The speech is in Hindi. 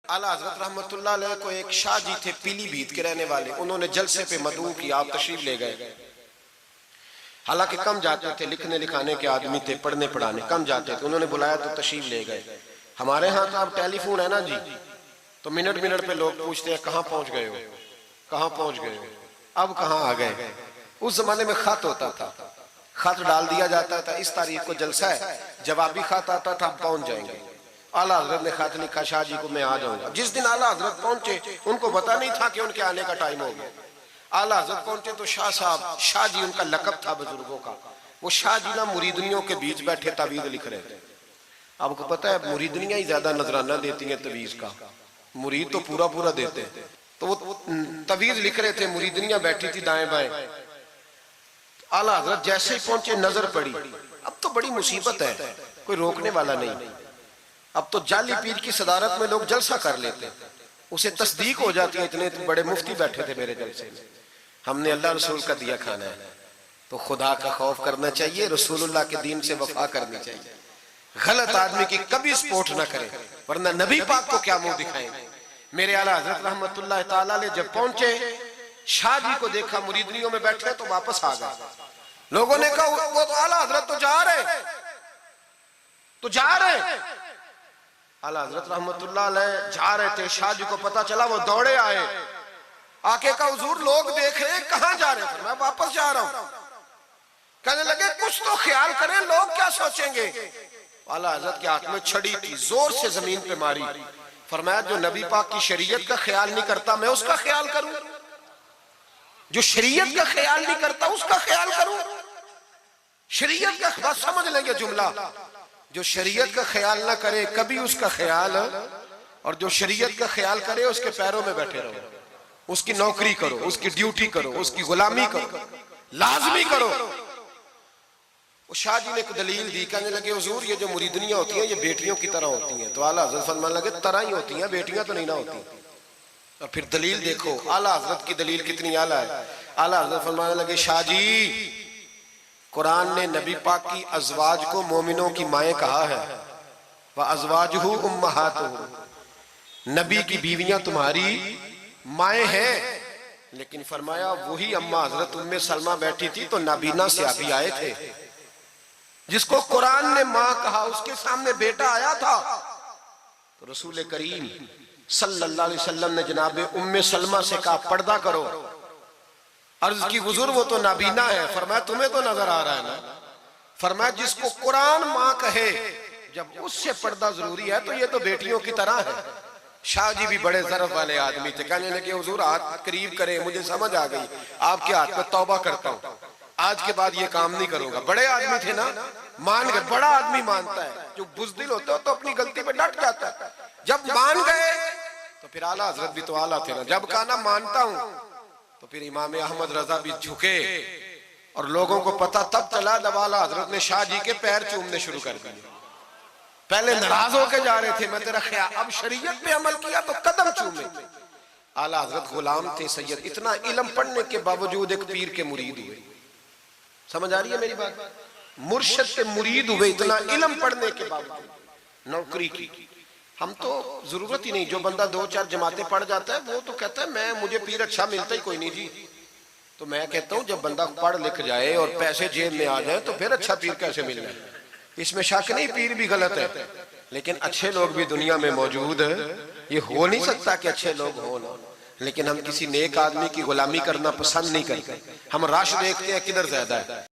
आला हजरत रहमतुल्लाह अलैह को एक शाह जी थे पीलीभीत के रहने वाले, उन्होंने जलसे पे मदऊ की, आप तशरीफ ले गए। हालांकि कम जाते थे, लिखने लिखाने के आदमी थे, पढ़ने पढ़ाने कम जाते थे, उन्होंने बुलाया तो तशरीफ ले गए। हमारे यहाँ तो अब टेलीफोन है ना जी, तो मिनट मिनट पे लोग पूछते हैं कहाँ पहुंच गए हो, कहाँ पहुंच गए हो, अब कहाँ आ गए। उस जमाने में खत होता था, खत डाल दिया जाता था, इस तारीख को जलसा है, जवाबी खत आता था, पहुंच जाएंगे। आला हजरत ने खत लिखा, शाह जी को मैं आ जाऊंगा। जिस दिन आला हजरत पहुंचे उनको पता नहीं था कि उनके आने का टाइम हो गया। आला हजरत पहुंचे तो शाह साहब, शाह जी उनका लकब था बुजुर्गों का, वो शाह जी ना मुरीदनियों के बीच बैठे तवीज लिख रहे थे। आपको पता है मुरीदनियां ही ज्यादा नजराना देती हैं तवीज का, मुरीद तो पूरा पूरा देते हैं। तो वो तवीज लिख रहे थे, मुरीदनियां बैठी थी दाएं बाएं। आला हजरत जैसे ही पहुंचे नजर पड़ी, अब तो बड़ी मुसीबत है, कोई रोकने वाला नहीं। अब तो जाली पीर की सदारत में लोग जलसा कर लेते, उसे तस्दीक हो जाती है। इतने बड़े मुफ्ती बैठे थे मेरे जलसे में, हमने अल्लाह रसूल का दिया खाना है, तो खुदा का खौफ करना चाहिए, रसूलुल्लाह के दीन से वफा करनी चाहिए। गलत आदमी की कभी सपोर्ट ना करें, वरना नबी पाक को क्या मुंह दिखाएंगे। मेरे आला हजरत रहमतुल्लाह ताला अलैह जब पहुंचे, शाह जी को देखा मुरीदनियों में बैठे तो वापस आ गए। लोगों ने कहा वो तो आला हजरत तो जा रहे, तो जा रहे। आला हजरत रहमतुल्लाह अलैह जा रहे थे, शाह जी को पता चला, वो दौड़े आए, आके कहा हुजूर लोग देख रहे हैं, कहां जा रहे थे? मैं वापस जा रहा हूं। कहने लगे कुछ तो ख्याल करें, लोग क्या सोचेंगे। आला हजरत के हाथ में छड़ी थी, जोर से जमीन पे मारी, फरमाया जो नबी पाक की शरीयत का ख्याल नहीं करता मैं उसका ख्याल करूं, जो शरीयत का ख्याल नहीं करता उसका ख्याल करूं। शरीयत का बस समझ लेंगे जुमला, जो शरीयत का ख्याल ना करे कभी उसका ख्याल, और जो शरीयत का ख्याल करे उसके पैरों में बैठे रहो, उसकी नौकरी करो, उसकी ड्यूटी करो, उसकी गुलामी करो, लाजमी करो। वो शाह जी ने एक दलील दी, कहने लगे हुजूर ये जो मुरीदनियां होती हैं ये बेटियों की तरह होती हैं। तो आला हजरत फरमाने लगे तरह ही होती हैं, बेटियां तो नहीं ना होती। और फिर दलील देखो, आला हजरत की दलील कितनी आला है। आला हजरत फरमाने लगे शाह जी, कुरान ने नबी पाक की अजवाज को मोमिनों की माएँ कहा है, वह अजवाजुहु उम्महातुहु, नबी की बीवियां तुम्हारी माएँ हैं। लेकिन फरमाया वही अम्मा हजरत उम्मे सलमा बैठी थी तो नाबीना से अभी आए थे, जिसको कुरान ने माँ कहा उसके सामने बेटा आया था। तो रसूल करीम सल्लल्लाहु अलैहि वसल्लम ने जनाबे उम्मे सलमा से कहा पर्दा करो। अर्ज की हुजूर वो तो नाबीना है। फरमाया तुम्हें तो नजर आ रहा है ना। फरमाया जिसको कुरान माँ कहे जब उससे पर्दा जरूरी है तो ये तो बेटियों की तरह है। शाह जी भी बड़े ज़रफ़ वाले आदमी थे, कहने लगे हुजूर हाथ करीब करे, मुझे समझ आ गई, आपके हाथ में तौबा करता हूँ, आज के बाद ये काम नहीं करूंगा। बड़े आदमी थे ना, मान गए। बड़ा आदमी मानता है, जो बुज़दिल होता है तो अपनी गलती पे डट जाता है। जब मान गए तो फिर आला हजरत भी तो आला थे ना, जब कहा ना मानता हूं तो फिर इमाम अहमद रजा भी झुके। और लोगों को पता तब चला जब आला हजरत ने शाह जी के पैर चूमने शुरू कर दिए। पहले नाराज होके जा रहे थे, मैं तेरा ख्याल, अब शरीयत पे अमल किया तो कदम चूमे। आला हजरत गुलाम थे सैयद, इतना इल्म पढ़ने के बावजूद एक पीर के मुरीद हुए। समझ आ रही है मेरी बात? मुर्शिद के मुरीद हुए, इतना इल्म पढ़ने के बावजूद, नौकरी की। हम तो जरूरत ही नहीं, जो बंदा 2-4 जमातें पढ़ जाता है वो तो कहता है मैं मुझे पीर अच्छा मिलता ही कोई नहीं जी। तो मैं कहता हूँ जब बंदा पढ़ लिख जाए और पैसे जेब में आ जाए तो फिर अच्छा पीर कैसे मिल जाए, इसमें शक नहीं, पीर भी गलत है। लेकिन अच्छे लोग भी दुनिया में मौजूद है, ये हो नहीं सकता कि अच्छे लोग हो ना। लेकिन हम किसी नेक आदमी की गुलामी करना पसंद नहीं करते, हम रश देखते हैं किधर ज्यादा है।